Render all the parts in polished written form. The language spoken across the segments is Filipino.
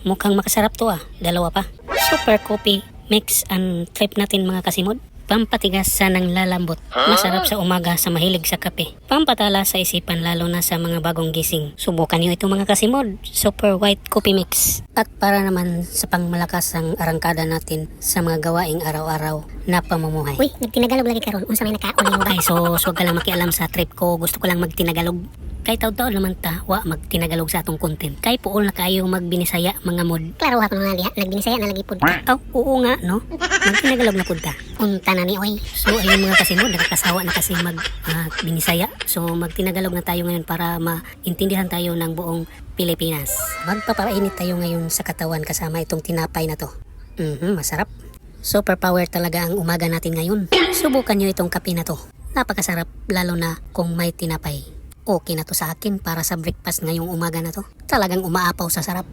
Mukhang makasarap to ah. Dalawa pa. Super coffee mix and trip natin mga kasimod. Pampatigas sa nang lalambot. Masarap sa umaga sa mahilig sa kape. Pampatala sa isipan lalo na sa mga bagong gising. Subukan nyo ito mga kasimod. Super white coffee mix. At para naman sa pangmalakas ang arangkada natin sa mga gawaing araw-araw na pamumuhay. Uy, nagtinagalog lagi karon. Unsa may naka-on ba? Ay, so wag ka lang makialam sa trip ko. Gusto ko lang magtinagalog. Kay taon-taon naman ta, wa magtinagalog sa atong content. Kay puol na kayo magbinisaya mga mod. Klaro ako nga diha, nagbinisaya na lagi pud. Oo nga, no? Magtinagalog na punta. Unta na ni oy. So ayun mga kasimod, nakakasawa na kasi binisaya. So magtinagalog na tayo ngayon para maintindihan tayo ng buong Pilipinas. Magpapainit tayo ngayon sa katawan kasama itong tinapay na to. Masarap. Super power talaga ang umaga natin ngayon. Subukan nyo itong kape na to. Napakasarap lalo na kung may tinapay. Okay na to sa akin para sa breakfast ngayong umaga na to. Talagang umaapaw sa sarap.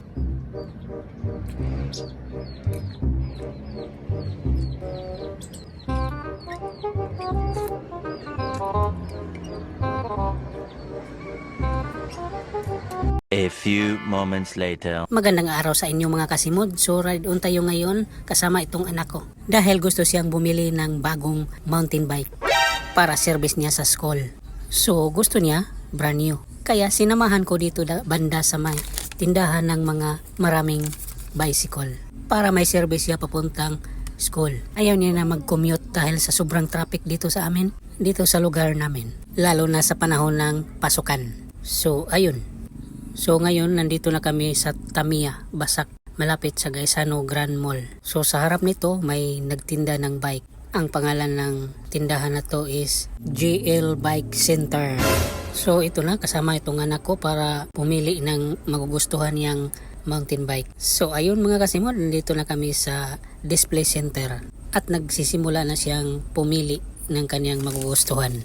A few moments later. Magandang araw sa inyo mga kasimod. So ride on tayo ngayon kasama itong anak ko. Dahil gusto siyang bumili ng bagong mountain bike para service niya sa school. So gusto niya brand new. Kaya sinamahan ko dito banda sa may tindahan ng mga maraming bicycle para may service siya papuntang school. Ayaw niya na mag-commute dahil sa sobrang traffic dito sa amin, dito sa lugar namin. Lalo na sa panahon ng pasukan. So ayun. So ngayon nandito na kami sa Tamiya, Basak, malapit sa Gaisano Grand Mall. So sa harap nito may nagtinda ng bike. Ang pangalan ng tindahan na to is GL Bike Center. So ito na, kasama itong anak ko para pumili ng magugustuhan niyang mountain bike. So ayun mga kasimod, nandito na kami sa display center at nagsisimula na siyang pumili ng kanyang magugustuhan.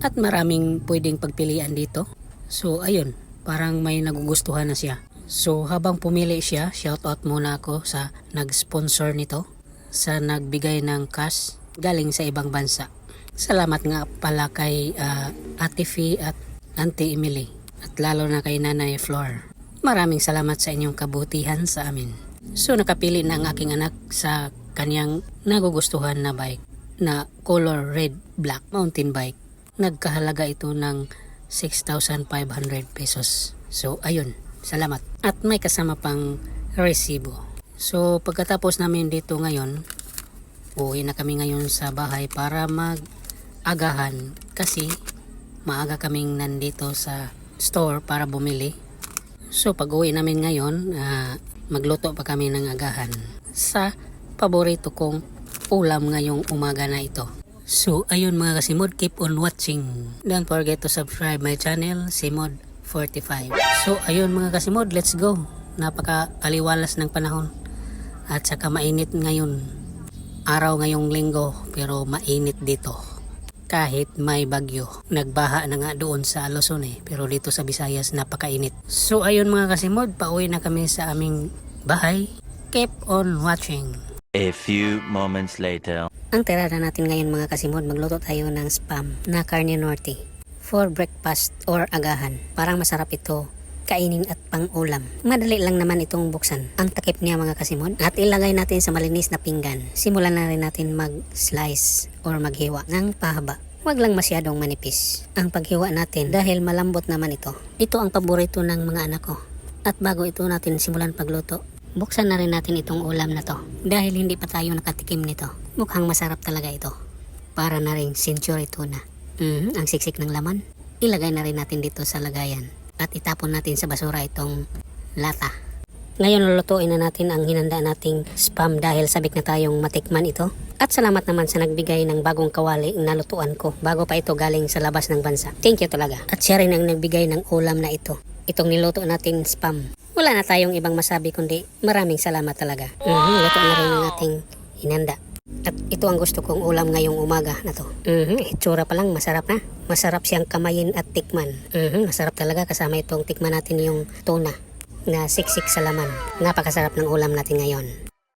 At maraming pwedeng pagpilian dito. So ayun, parang may nagugustuhan na siya. So habang pumili siya, shoutout muna ako sa nag-sponsor nito, sa nagbigay ng cash galing sa ibang bansa. Salamat nga pala kay Ate Fee at Auntie Emily at lalo na kay Nanay Flor. Maraming salamat sa inyong kabutihan sa amin. So nakapili na ang aking anak sa kanyang nagugustuhan na bike na color red black mountain bike. Nagkahalaga ito ng 6,500 pesos. So ayun, salamat. At may kasama pang resibo. So pagkatapos namin dito ngayon, uwi na kami ngayon sa bahay para mag-agahan kasi maaga kaming nandito sa store para bumili. So pag uwi namin ngayon, magluto pa kami ng agahan sa paborito kong ulam ngayong umaga na ito. So ayun mga kasimod, keep on watching. Don't forget to subscribe my channel, Simod45. So ayun mga kasimod, let's go. Napaka-aliwalas ng panahon at saka mainit ngayon. Araw ngayong linggo pero mainit dito. Kahit may bagyo. Nagbaha na nga doon sa Luzon pero dito sa Visayas napakainit. So ayun mga kasimod, pauwi na kami sa aming bahay. Keep on watching. A few moments later. Ang tirada natin ngayon mga kasimod, magluto tayo ng spam na carne norte for breakfast or agahan. Parang masarap ito kainin at pang-ulam. Madali lang naman itong buksan. Ang takip niya mga kasimod. At ilagay natin sa malinis na pinggan. Simulan na rin natin mag-slice or maghiwa ng pahaba. Huwag lang masyadong manipis ang paghiwa natin dahil malambot naman ito. Ito ang paborito ng mga anak ko. At bago ito natin simulan pagluto, buksan na rin natin itong ulam na to. Dahil hindi pa tayo nakatikim nito. Mukhang masarap talaga ito. Para na rin century tuna. Ang siksik ng laman. Ilagay na rin natin dito sa lagayan. At itapon natin sa basura itong lata. Ngayon lulutuin na natin ang hinanda nating spam dahil sabik na tayong matikman ito. At salamat naman sa nagbigay ng bagong kawali na lutuan ko bago pa ito galing sa labas ng bansa. Thank you talaga. At siya rin ang nagbigay ng ulam na ito. Itong niluto nating spam. Wala na tayong ibang masabi kundi maraming salamat talaga. Luto na rin ang ating hinanda. At ito ang gusto kong ulam ngayong umaga na to. Itsura pa lang masarap na. Masarap siyang kamayin at tikman. Masarap talaga kasama itong tikman natin yung tuna na siksik sa laman. Napakasarap ng ulam natin ngayon.